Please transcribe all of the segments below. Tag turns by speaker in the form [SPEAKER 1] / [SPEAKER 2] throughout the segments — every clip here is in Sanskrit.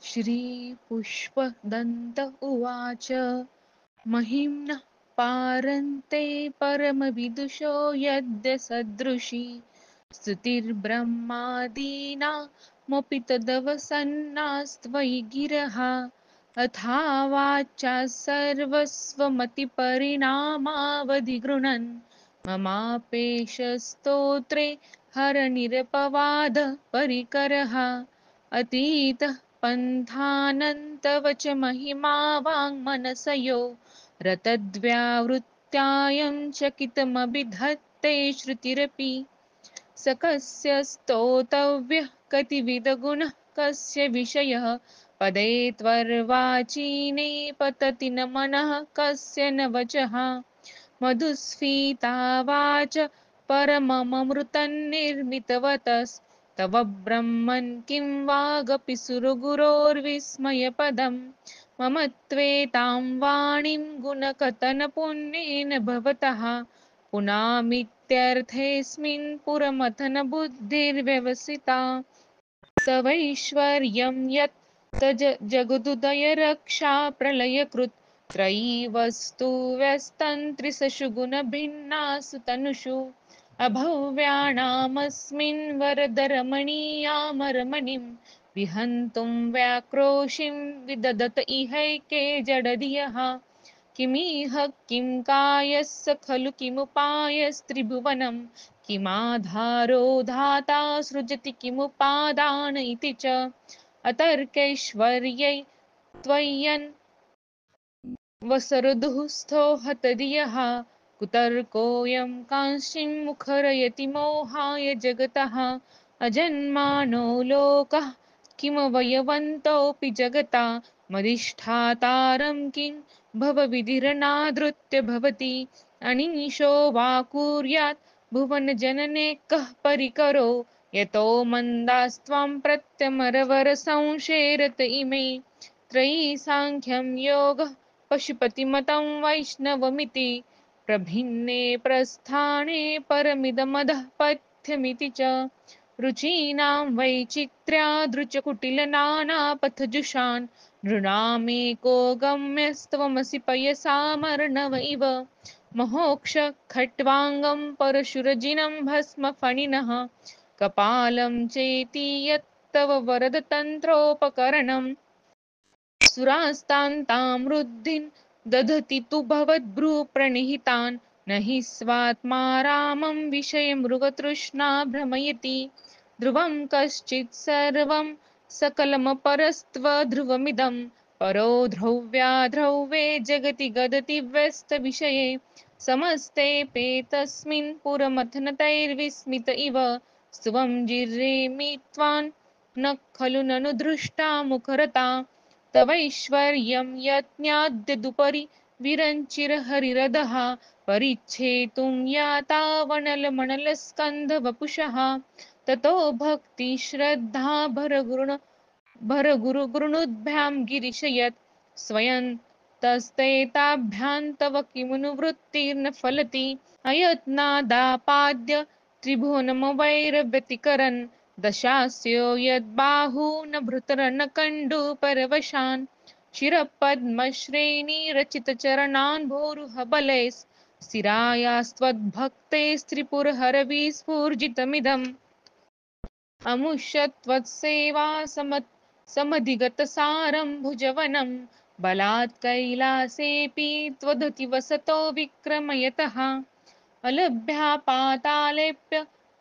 [SPEAKER 1] श्रीपुष्पदन्त उवाच महिम्नः पारन्ते परमविदुषो यद्य सदृशी स्तुतिर्ब्रह्मादीनामपि तदवसन्नास्त्वयि गिरः अथावाचा सर्वस्वमतिपरिणामावधिगृणन् ममापेशस्तोत्रे हरनिरपवादः परिकरः अतीतः पन्थानन्तवच महिमा वाङ्मनसयो रतद्व्यावृत्यायं चकितमभिधत्ते श्रुतिरपि स कस्य स्तोतव्यः कतिविधगुणः कस्य विषयः पदे त्वर्वाचीने पतति न मनः कस्य न वचः मधुस्फीता वाच परमममृतन्निर्मितवतस्तव ब्रह्मन् किं वागपि सुरगुरोर्विस्मयपदम् मम त्वेतां वाणीं गुणकथनपुण्येन भवतः पुनामीत्यर्थेऽस्मिन् पुरमथन बुद्धिर्व्यवसिता तवैश्वर्यं यत् जगदुदय रक्षा प्रलयकृत् त्रयी वस्तु व्यस्तन्त्रिसशु गुणभिन्नासु तनुषु अभव्यानामस्मिन् वरदरमणीयामरमणिं विहन्तुं व्याक्रोशिं विदधत इहैके जडधियः किमिह किं कायस्य खलु किमुपायस्त्रिभुवनं किमाधारो धाता सृजति किमुपादान इति च अतर्कैश्वर्यै त्वय्यन् वसरदुःस्थो हतधियः कुतर्कोऽयं कांश्चिन् मुखरयति मोहाय जगतः अजन्मानो लोकः किमवयवन्तोऽपि जगता मदिष्ठातारं किं भवविधिरनादृत्य भवति अनीशो वा कुर्यात् भुवनजनने कः परिकरो यतो मन्दास्त्वां प्रत्यमरवरसंशेरत इमे त्रयी साङ्ख्यं योगः पशुपतिमतं वैष्णवमिति प्रभिन्ने प्रस्थाने परमिदमधः पथ्यमिति च रुचीनां वैचित्र्यादृचकुटिलनानापथजुषान् नृणामेको गम्यस्त्वमसि पयसामर्णव इव महोक्ष खट्वाङ्गं परशुरजिनं भस्मफणिनः कपालं चेति यत्तव वरदतन्त्रोपकरणम् सुरास्तां वृद्धिं दधति तु भवद्भ्रूप्रणिहितान् न हि स्वात्मा रामं विषयमृगतृष्णा भ्रमयति ध्रुवं कश्चित् सर्वं सकलमपरस्त्वध्रुवमिदं परो ध्रुव्याध्रुवे जगति गदति व्यस्तविषये समस्तेऽपेतस्मिन् पुरमथनतैर्विस्मित इव स्तुवं जिरेमि त्वां न खलु ननु दृष्टा मुखरता तवैश्वर्यं यज्ञाद्यदुपरि विरञ्चिरहरिरधः परिच्छेतुं यातावनलमणलस्कन्धवपुषः ततो भक्तिश्रद्धा भरगुरुगृणुद्भ्यां गिरिशयत् स्वयं तस्तेताभ्यां तव किमनु वृत्तिर्न फलति अयत्नादापाद्य त्रिभुवनमवैरव्यतिकरन् दशास्यो यद्बाहू न भृतरन कण्डूपरवशान् शिरपद्मश्रेणीरचितचरणान् भोरुहबलैः स्थिरायास्त्वद्भक्तैस्त्रिपुरहरविस्फूर्जितमिदम् अमुष्यत्वत्सेवा समधिगतसारं भुजवनं बलात् कैलासेऽपि त्वदति वसतो विक्रमयतः अलभ्या पातालेऽप्य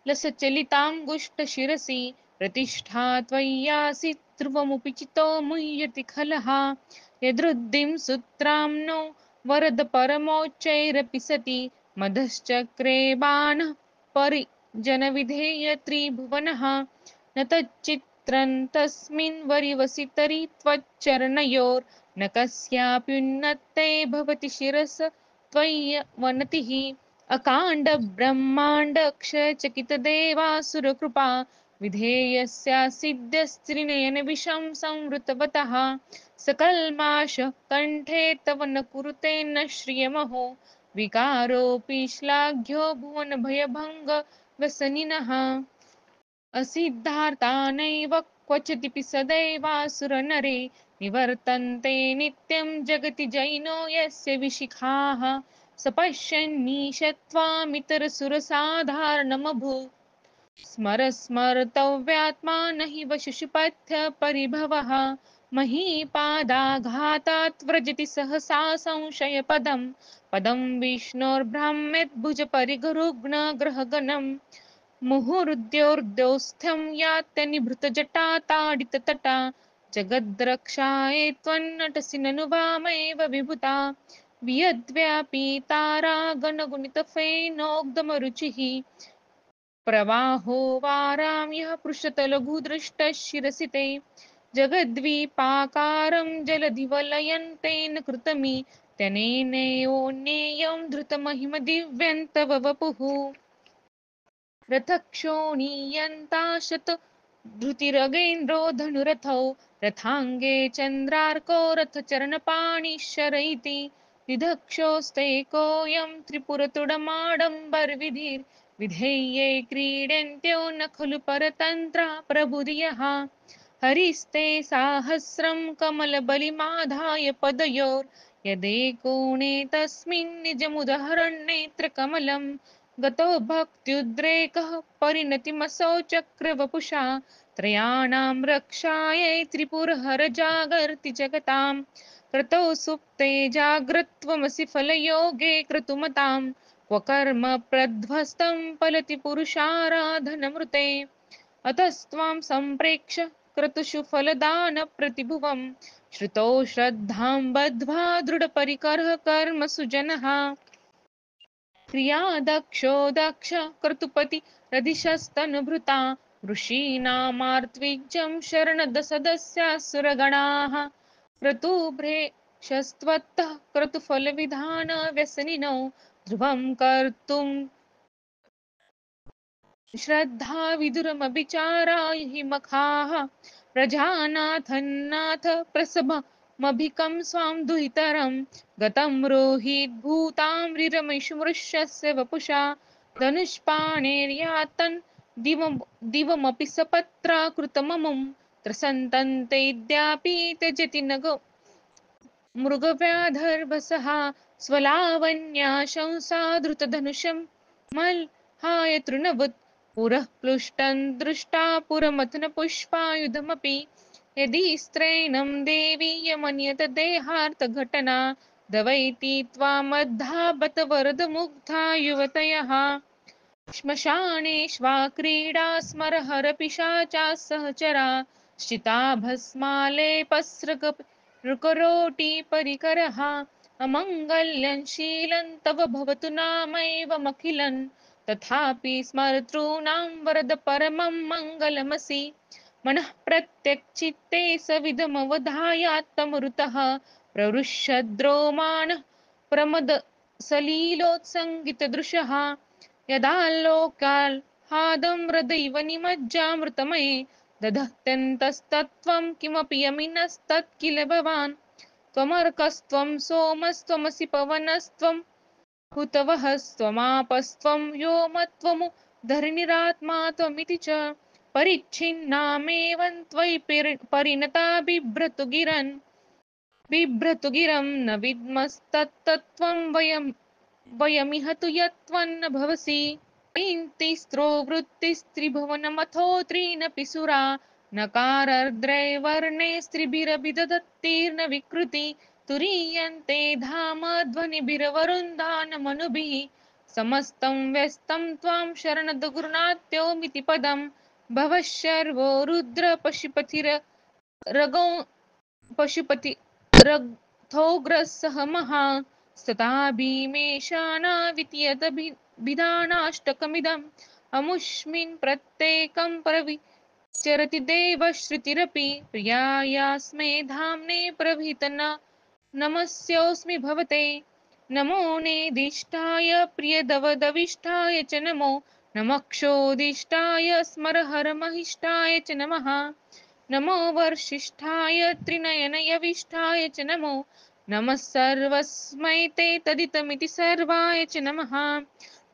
[SPEAKER 1] लसचलिताङ्गुष्ठशिरसि प्रतिष्ठा त्वय्यासि ध्रुवमुपि चितो मुह्यति खलः यदृद्धिं सुत्राम्नो वरद परमोच्चैरपि सति मदश्चक्रे बाणः परिजनविधेय त्रिभुवनः न तच्चित्रं तस्मिन् वरिवसि तरि त्वच्चरणयोर्न कस्याप्युन्नते भवति शिरस त्वय्यवनतिः अकाण्डब्रह्माण्डक्षयचकितदेवासुरकृपा विधेयस्यासिद्ध्यस्त्रिनयनविषं संवृतवतः सकल्माषः कण्ठे तव न कुरुते न श्रियमहो विकारोऽपि श्लाघ्यो भुवनभयभङ्गव्यसनिनः असिद्धार्था नैव क्वचिदिपि सदैवासुरनरे निवर्तन्ते नित्यं जगति जैनो यस्य विशिखाः स पश्यन्नीशत्वामितरसुरसाधारणमभूत् स्मरस्मर्तव्यात्मा न हि वशुषुपथ्य परिभवः महीपादाघातात् व्रजति सहसा संशयपदम् पदं विष्णोर्भ्राम्यद्भुजपरिगरुग्णग्रहगणम् मुहुर्द्योर्द्यौस्थ्यं यात्यनिभृतजटाताडिततटा जगद्रक्षायै त्वन्नटसि ननु वामैव विभुता वियद्व्यापीतारागणगुणितफेनोक्तमरुचिः प्रवाहो वारां यः पृषतलघुदृष्टः शिरसि ते जगद्वीपाकारं जलधिवलयन् तेन कृतमि त्यनेनयोन्नेयं धृतमहिमदिव्यं तव वपुः रथक्षोणीयन्ताशत धृतिरगेन्द्रो धनुरथौ रथाङ्गे चन्द्रार्को रथचरणपाणिश्चर इति दिधक्षोस्तेकोऽयं त्रिपुरतुडमाडम्बरविधिर्विधेये क्रीडन्त्यो न खलु परतन्त्रा प्रभुरियः हरिस्ते साहस्रं कमलबलिमाधाय पदयोर्यदेकोणे तस्मिन् निजमुदहरन्नेत्रकमलं गतो भक्त्युद्रेकः परिणतिमसौ चक्रवपुषा त्रयाणां रक्षायै त्रिपुरहर जागर्ति जगतां क्रतौ सुप्ते जाग्रत्वमसि फलयोगे क्रतुमतां क्व कर्म प्रध्वस्तं फलति पुरुषाराधनमृते अतस्त्वां सम्प्रेक्ष्य क्रतुषु फलदानप्रतिभुवं श्रुतौ श्रद्धां बद्ध्वा दृढपरिकरः कर्मसु जनः क्रियादक्षो दक्ष क्रतुपतिरधिशस्तनुभृता ऋषीणामार्त्विज्यं शरणदसदस्यासुरगणाः क्रतुभ्रेक्षस्त्वत्तः क्रतुफलविधानव्यसनिनौ ध्रुवं कर्तुं श्रद्धा विदुरमभिचारा हि मखाः प्रजानाथन्नाथ प्रसभमभिकं स्वां दुहितरं गतं रोहिद्भूतां वपुषा धनुष्पाणेर्यातन् दिवमपि सपत्राकृतममुं त्रसन्तन्तेऽद्यापि त्यजति नगो मृगव्याधर्वसः स्वलावण्या शंसा धृतधनुषं मल्हाय तृणवत् पुरः प्लुष्टं दृष्टा पुरमथनपुष्पायुधमपि यदि स्त्रैणं देवी यमन्यत देहार्थघटना दवैति त्वामद्धा बत वरदमुग्धा युवतयः श्मशानेष्वा क्रीडा स्मरहरपिशाचा सहचरा श्चिता भस्मालेपसृकरोटिपरिकरः अमङ्गल्यं शीलं तव भवतु नामैवमखिलं तथापि स्मर्तॄणां वरद परमं मङ्गलमसि मनः प्रत्यक्चित्ते सविधमवधायात्तमरुतः प्रवृषद्रोमाणः प्रमदसलीलोत्सङ्गितदृशः यदालोकाल्हादं हृदैव निमज्जामृतमये दधत्यन्तस्तत्त्वं किमपि यमिनस्तत्किल भवान् त्वमर्कस्त्वं सोमस्त्वमसि पवनस्त्वं हुतवहस्त्वमापस्त्वं व्योमत्वमु धरणिरात्मा त्वमिति च परिच्छिन्नामेवं त्वयि परिणता बिभ्रतु गिरं न विद्मस्तत्तत्त्वं वयमिह तु यत्त्वन्न भवसि तिस्रो वृत्तिस्त्रिभुवनमथो त्रीनपि सुरा नकारर्द्रैवर्णे स्त्रिभिरभिदधत्तीर्न विकृति तुरीयन्ते धाम ध्वनिभिरवरुन्धानमनुभिः समस्तं व्यस्तं त्वां शरणदगुरुनाथ्योमिति पदं भवः शर्वो रुद्र पशुपतिरगौ पशुपति रथोग्रसः महास्तथा भीमेशानावितीयदभिधानाष्टकमिदम् अमुष्मिन् प्रत्येकं प्रविचरति देवश्रुतिरपि प्रियायास्मे धाम्ने प्रभृतन नमस्योऽस्मि भवते नमो नेदिष्टाय प्रियदवदविष्टाय च नमो नमक्षोदिष्टाय स्मरहरमहिष्टाय च नमः नमो वर्षिष्ठाय त्रिनयनयविष्ठाय च नमो नमः सर्वस्मै ते तदितमिति सर्वाय च नमः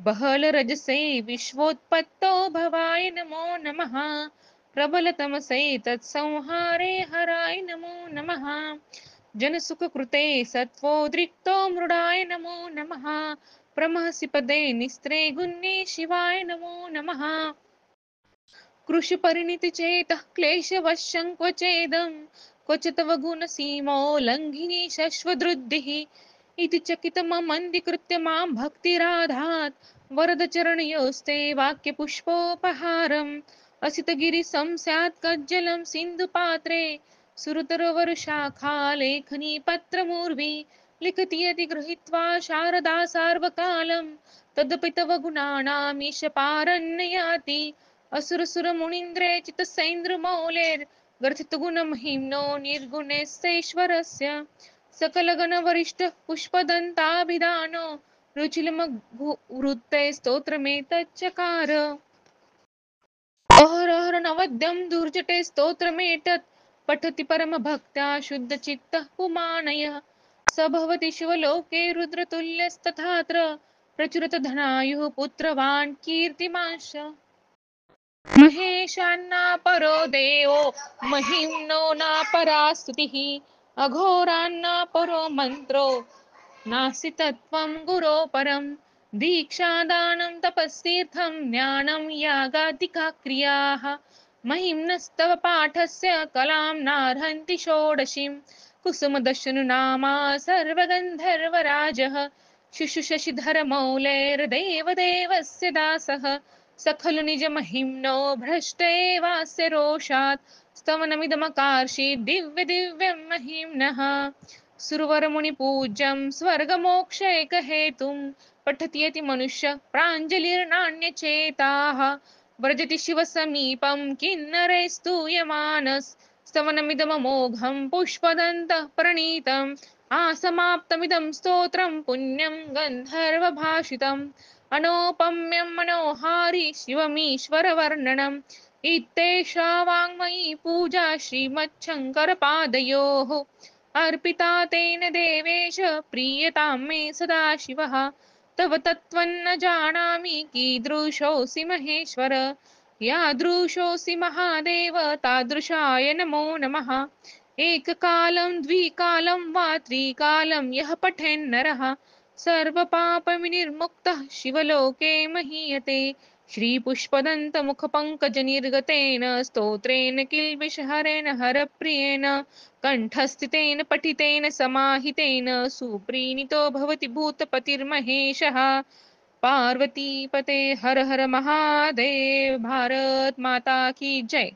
[SPEAKER 1] बहलरजसे विश्वोत्पत्तौ भवाय नमो नमः प्रबलतमसे तत्संहारे हराय नमो नमः जनसुखकृते सत्त्वोद्रिक्तो मृडाय नमो नमः प्रमहसि पदे निस्त्रे गुण्ये शिवाय नमो नमः कृषिपरिणितिचेतः क्लेशवशं क्वचेदं क्वच तव गुणसीमो लङ्घिनी शश्वदृद्धिः इति चकितममन्दीकृत्य मां भक्तिराधात् वरदचरणयोस्ते वाक्यपुष्पोपहारम् असितगिरिसं स्यात् कज्जलं सिन्धुपात्रे सुरतरवरशाखा पत्रमूर्वी लिखति यदि गृहीत्वा शारदा सार्वकालं तदपि तव गुणानामीश पारन्नयाति असुरसुरमुनीन्द्रे चित्तसैन्द्रमौलेर्ग्रथितगुणमहिम्नो निर्गुणेशैश्वरस्य सकलगणवरिष्ठः पुष्पदन्ताभिधानो रुचिलमवृत्ते स्तोत्रमेतच्चकार अहरहर नवद्यं दुर्जटे स्तोत्रमेतत् पठति परमभक्त्या शुद्धचित्तः पुमानयः स भवति शिवलोके रुद्रतुल्यस्तथात्र प्रचुरत धनायुः पुत्रवान् कीर्तिमांश महेशान्नापरो देवो महिम्नो नापरा स्तुतिः अघोरान्नापरो मन्त्रो नास्ति तत्त्वं गुरो परं दीक्षादानं तपस्तीर्थं ज्ञानं यागादिका क्रियाः महिम्नस्तव पाठस्य कलां नार्हन्ति षोडशीं कुसुमदशनुनामा सर्वगन्धर्वराजः शुशुशशिधरमौलेर्देवदेवस्य दासः स खलु निजमहिम्नो भ्रष्टेवास्य रोषात् स्तवनमिदमकार्षीत् दिव्यं महिम्नः सुरवरमुनिपूज्यं स्वर्गमोक्षैकहेतुं पठति यति मनुष्य प्राञ्जलिर्नान्यचेताः व्रजति शिवसमीपं किन्नरैस्तूयमानस्तवनमिदममोघं पुष्पदन्तः प्रणीतम् आसमाप्तमिदं स्तोत्रं पुण्यं गन्धर्वभाषितम् अनौपम्यं मनोहारि शिवमीश्वरवर्णनम् इत्येषा वाङ्मयी पूजा श्रीमच्छङ्करपादयोः अर्पिता तेन देवेश प्रीयतां मे सदाशिवः तव तत्त्वन्न जानामि कीदृशोऽसि महेश्वर यादृशोऽसि महादेव तादृशाय नमो नमः एककालं द्विकालं वा त्रिकालं यः पठेन्नरः सर्वपापविनिर्मुक्तः शिवलोके महीयते श्रीपुष्पदन्तमुखपङ्कजनिर्गतेन स्तोत्रेण किल्बिषहरेण हरप्रियेण कण्ठस्थितेन पठितेन समाहितेन सुप्रीणितो भवति भूतपतिर्महेशः पार्वतीपते हर हर महादेव भारत माता की जय।